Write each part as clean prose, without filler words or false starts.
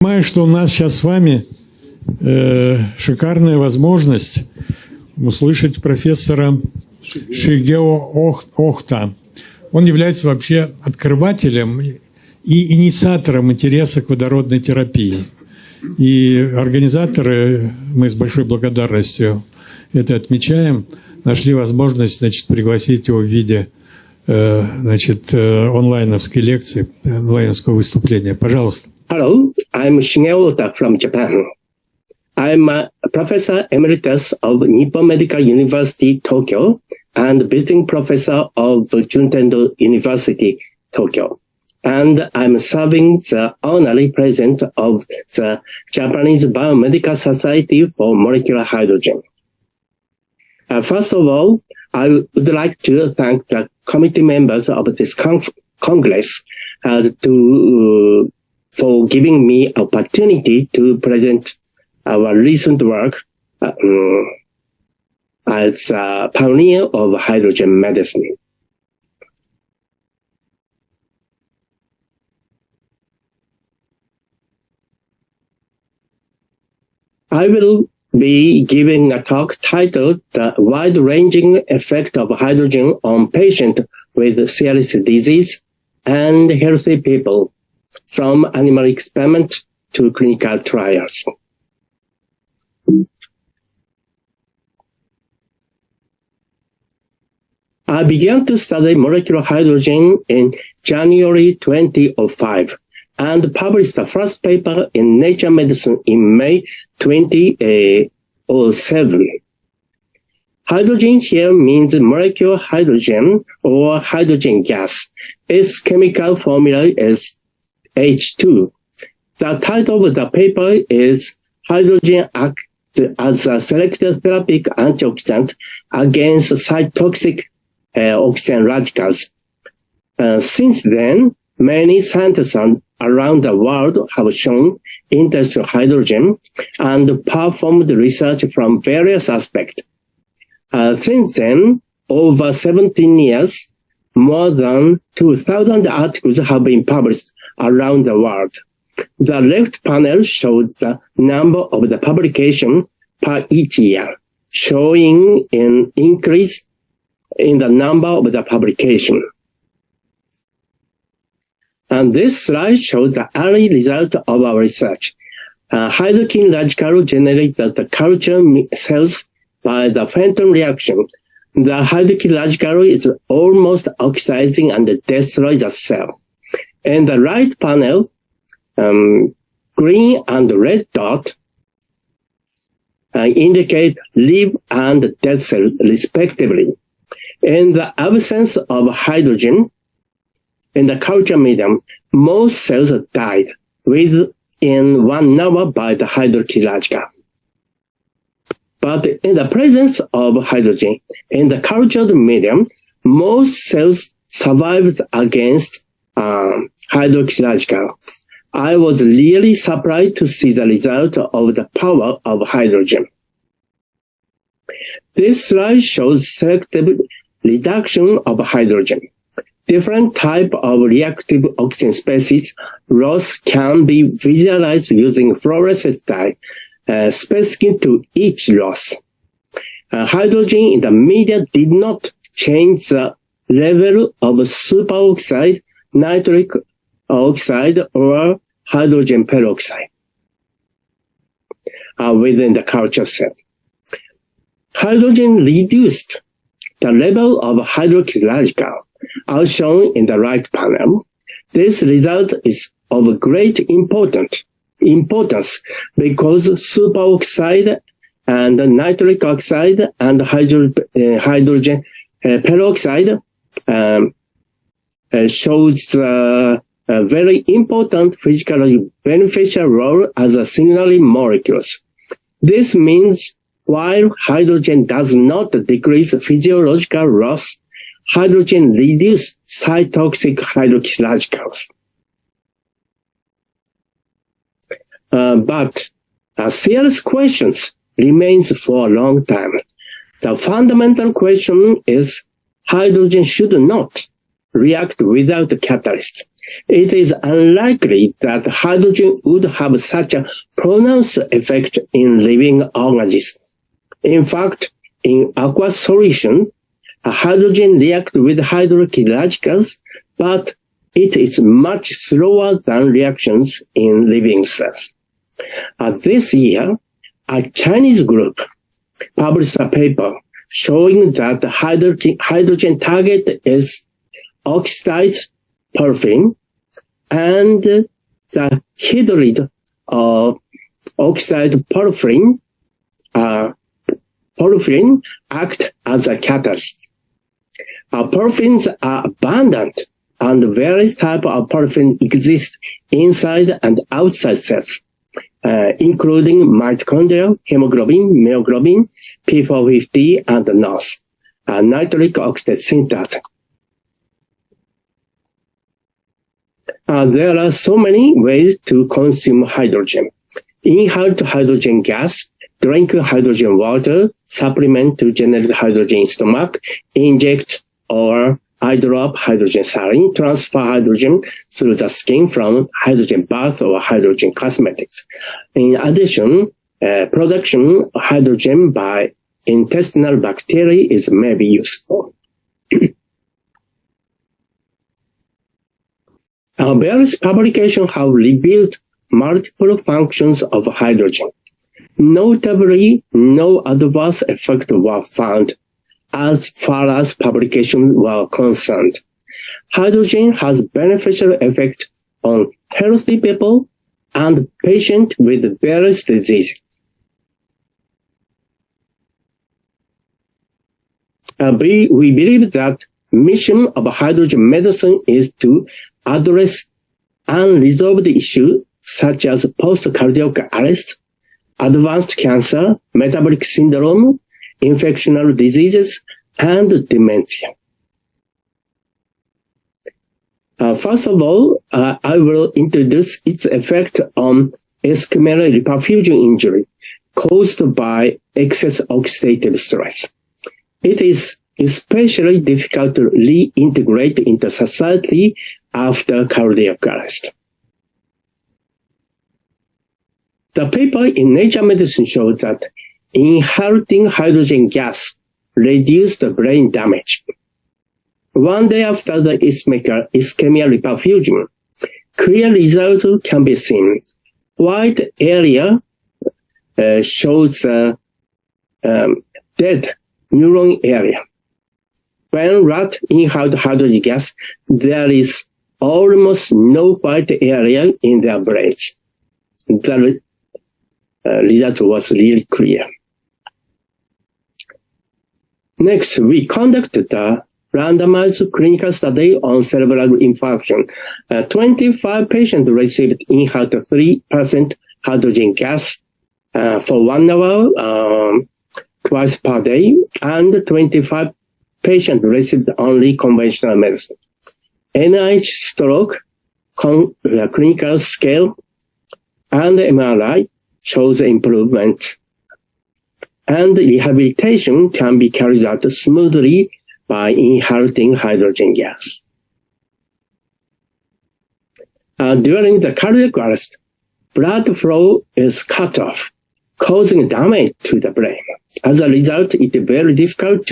понимаю, что у нас сейчас с вами шикарная возможность услышать профессора Шигео Ohta. Он является вообще открывателем и инициатором интереса к водородной терапии. И организаторы, мы с большой благодарностью это отмечаем, нашли возможность, значит, пригласить его в виде, значит, онлайновской лекции, онлайновского выступления. Пожалуйста. Hello, I'm Shigeo from Japan. I'm a professor emeritus of Nippon Medical University, Tokyo, and visiting professor of Juntendo University, Tokyo. And I'm serving the honorary president of the Japanese Biomedical Society for Molecular Hydrogen. First of all, I would like to thank the committee members of this Congress for giving me opportunity to present our recent work as a pioneer of hydrogen medicine. I will be giving a talk titled The Wide-Ranging Effect of Hydrogen on Patients with Serious Disease and Healthy People, from Animal Experiment to Clinical Trials. I began to study molecular hydrogen in January 2005 and published the first paper in Nature Medicine in May 2007. Hydrogen here means molecular hydrogen or hydrogen gas. Its chemical formula is H2. The title of the paper is Hydrogen Act as a Selective Therapeutic Antioxidant Against Cytotoxic Oxygen Radicals. Since then, many scientists around the world have shown interest in hydrogen and performed research from various aspects. Since then, over 17 years, more than 2,000 articles have been published around the world. The left panel shows the number of the publication per each year, showing an increase in the number of the publication. And this slide shows the early result of our research. Hydrogen radical generates the culture cells by the Fenton reaction. The hydrogen radical is almost oxidizing and destroys the cell. In the right panel, green and red dot indicate live and dead cell respectively. In the absence of hydrogen in the culture medium, most cells died within 1 hour by the hydrogen radical. But in the presence of hydrogen in the cultured medium, most cells survived against hydrogen radical. I was really surprised to see the result of the power of hydrogen. This slide shows selective reduction of hydrogen. Different type of reactive oxygen species loss can be visualized using fluorescent dye, specific to each loss. Hydrogen in the media did not change the level of superoxide, nitric oxide, or hydrogen peroxide within the culture cell. Hydrogen reduced the level of hydrogen radical, as shown in the right panel. This result is of great importance because superoxide and nitric oxide and hydrogen peroxide shows a very important physically beneficial role as a signaling molecules. This means while hydrogen does not decrease physiological loss, hydrogen reduces cytotoxic hydrogen radicals. But serious questions remains for a long time. The fundamental question is hydrogen should not react without a catalyst. it is unlikely that hydrogen would have such a pronounced effect in living organisms. In fact, in aqueous solution, hydrogen reacts with hydroxyl, but it is much slower than reactions in living cells. This year, a Chinese group published a paper showing that the hydrogen target is oxidized porphyrin, and the hydride of oxide porphyrin act as a catalyst. Porphyrins are abundant, and various types of porphyrin exist inside and outside cells, including mitochondria, hemoglobin, myoglobin, P450, and NOS, nitric oxide synthase. There are so many ways to consume hydrogen. Inhale hydrogen gas, drink hydrogen water, supplement to generate hydrogen in stomach, inject or eye drop hydrogen saline, transfer hydrogen through the skin from hydrogen bath or hydrogen cosmetics. In addition, production of hydrogen by intestinal bacteria is maybe useful. Various publications have revealed multiple functions of hydrogen. Notably, no adverse effects were found as far as publications were concerned. Hydrogen has beneficial effect on healthy people and patients with various diseases. We believe that mission of hydrogen medicine is to address unresolved issues such as post-cardiac arrest, advanced cancer, metabolic syndrome, infectional diseases, and dementia. First of all, I will introduce its effect on ischemic reperfusion injury caused by excess oxidative stress. It is especially difficult to reintegrate into society after cardiac arrest. The paper in Nature Medicine shows that inhaling hydrogen gas reduced the brain damage. One day after the ischemic reperfusion, clear results can be seen. White area shows dead neuron area. When rat inhaled hydrogen gas, there is almost no white area in their brains. The result was really clear. Next, we conducted a randomized clinical study on cerebral infarction. 25 patients received inhaled 3% hydrogen gas for 1 hour, twice per day, and 25 patients received only conventional medicine. NIH stroke, clinical scale, and MRI shows improvement. And rehabilitation can be carried out smoothly by inhaling hydrogen gas. During the cardiac arrest, blood flow is cut off, causing damage to the brain. As a result, it is very difficult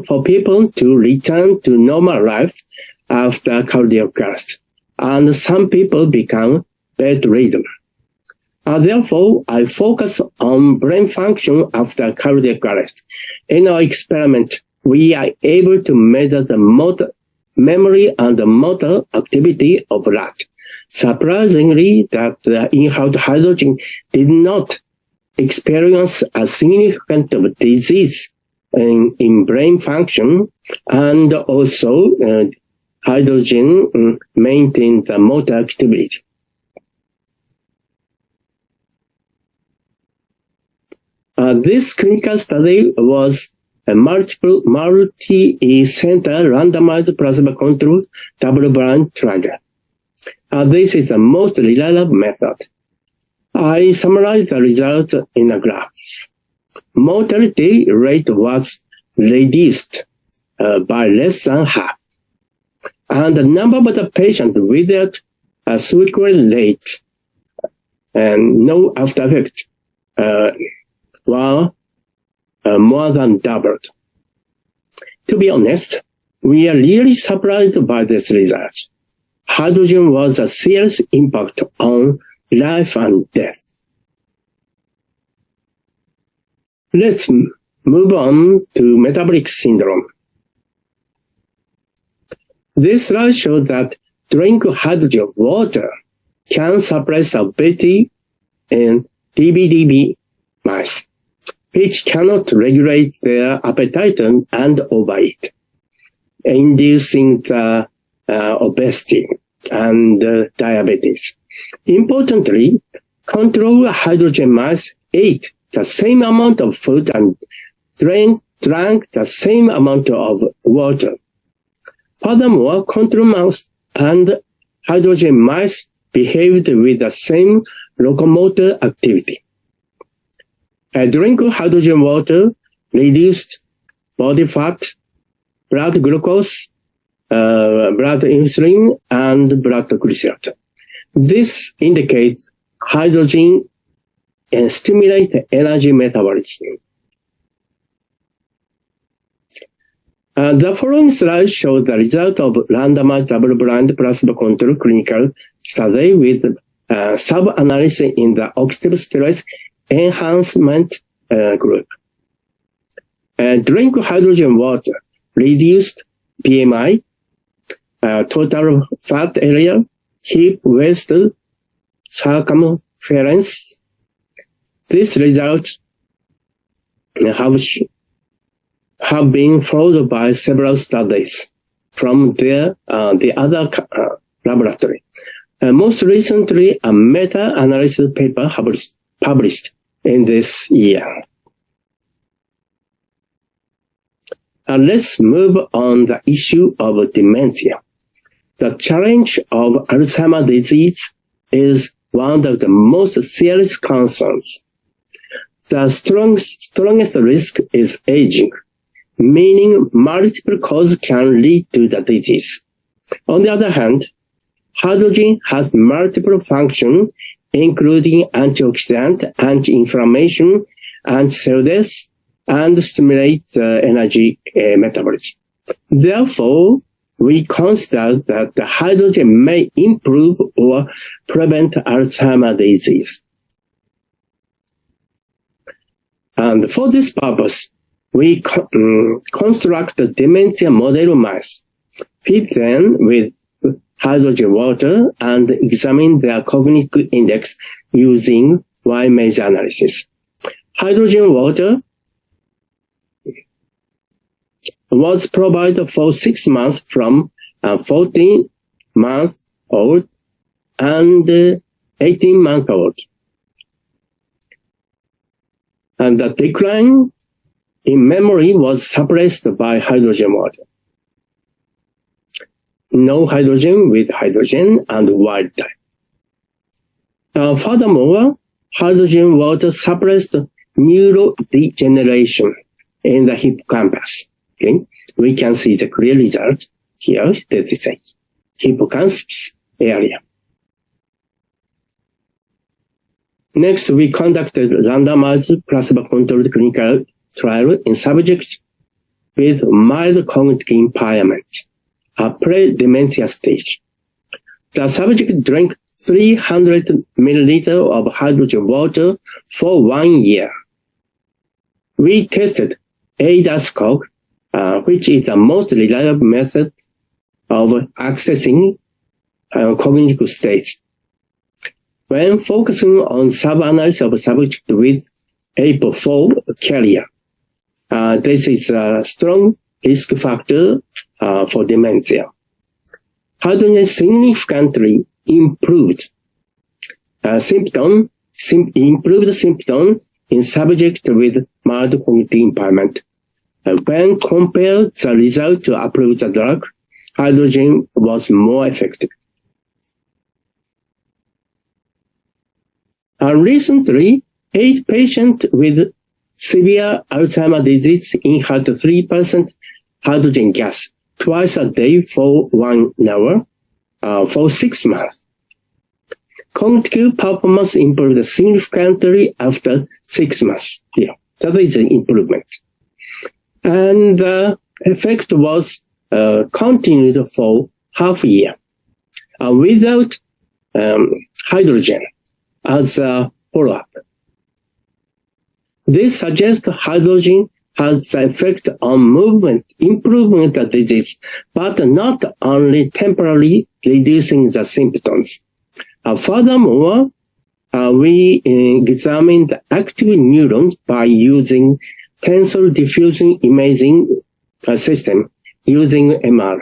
for people to return to normal life after cardiac arrest, and some people become bedridden. Therefore, I focus on brain function after cardiac arrest. In our experiment, we are able to measure the memory and the motor activity of rat. Surprisingly, that the inhaled hydrogen did not experience a significant disease in brain function, and also hydrogen maintained the motor activity. This clinical study was a multi-center randomized placebo-controlled double-blind trial. This is the most reliable method. I summarize the result in a graph. Mortality rate was reduced by less than half. and the number of the patients without a suicide rate and no after effect were more than doubled. To be honest, we are really surprised by this result. Hydrogen was a serious impact on life and death. Let's move on to metabolic syndrome. This slide shows that drinking hydrogen water can suppress ability in DBDB mice, which cannot regulate their appetite and overeat, inducing the obesity and diabetes. Importantly, control hydrogen mice ate the same amount of food and drank the same amount of water. Furthermore, control mouse and hydrogen mice behaved with the same locomotor activity. Drinking hydrogen water reduced body fat, blood glucose, blood insulin, and blood glycerol. This indicates hydrogen stimulates energy metabolism. The following slide shows the result of randomized double-blind placebo-controlled clinical study with sub-analysis in the oxidative stress enhancement group. Drink hydrogen water reduced BMI, total fat area, hip waist circumference. These results have been followed by several studies from the other laboratory. Most recently, a meta-analysis paper published in this year. Let's move on the issue of dementia. The challenge of Alzheimer's disease is one of the most serious concerns. The strongest risk is aging, meaning multiple causes can lead to the disease. On the other hand, hydrogen has multiple functions, including antioxidant, anti-inflammation, anti-cell death, and stimulate energy metabolism. Therefore, we consider that the hydrogen may improve or prevent Alzheimer's disease. And for this purpose, we construct a dementia model mice, feed them with hydrogen water, and examine their cognitive index using Y-maze analysis. Hydrogen water was provided for 6 months from 14 months old and 18 months old. And the decline in memory was suppressed by hydrogen water. No hydrogen with hydrogen and wild type. Furthermore, hydrogen water suppressed neurodegeneration in the hippocampus. Okay, we can see the clear result here. That is a hippocampus area. Next, we conducted randomized placebo-controlled clinical trial in subjects with mild cognitive impairment, a pre-dementia stage. The subject drank 300 milliliters of hydrogen water for 1 year. We tested ADAS-Cog, which is the most reliable method of accessing cognitive states. When focusing on sub-analysis of subject with APOE4 carrier, this is a strong risk factor for dementia. Hydrogen significantly improved symptom in subject with mild cognitive impairment. When compared the result to approved drug, hydrogen was more effective. Recently, 8 patients with severe Alzheimer's disease inhaled 3% hydrogen gas twice a day for 1 hour for 6 months. Cognitive performance improved significantly after 6 months. Yeah, that is an improvement. And the effect was continued for half a year without hydrogen as a follow-up. This suggests hydrogen has the effect on movement, improvement of disease, but not only temporarily reducing the symptoms. Furthermore, we examined active neurons by using tensor diffusion imaging system using MR.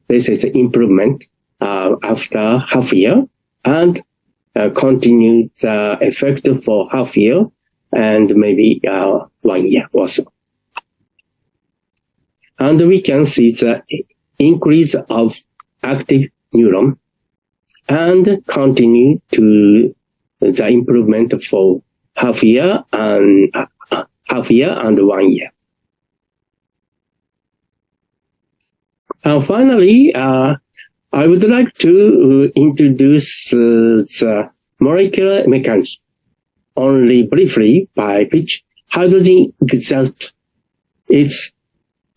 This is an improvement after half year and continued effect for half year and maybe 1 year also. And we can see the increase of active neuron and continue to the improvement for half year and 1 year. Finally, I would like to introduce the molecular mechanism only briefly, by which hydrogen exerts its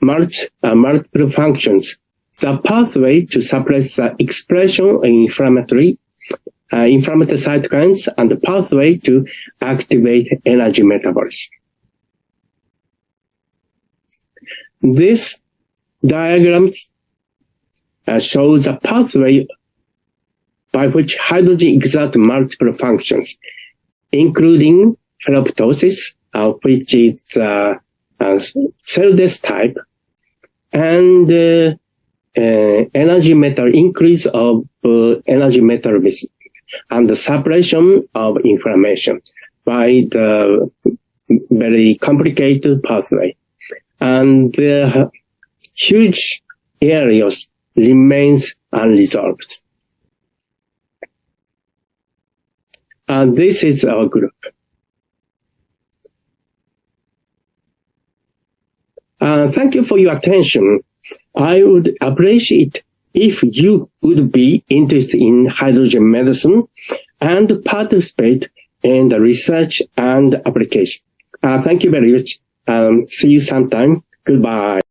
multiple functions. The pathway to suppress the expression of inflammatory cytokines and the pathway to activate energy metabolism. This diagram shows a pathway by which hydrogen exerts multiple functions, including ferroptosis, which is cell death type, and increase of energy metabolism, and the suppression of inflammation by the very complicated pathway. And the huge areas remains unresolved. And this is our group. Thank you for your attention. I would appreciate if you would be interested in hydrogen medicine and participate in the research and application. Thank you very much. See you sometime. Goodbye.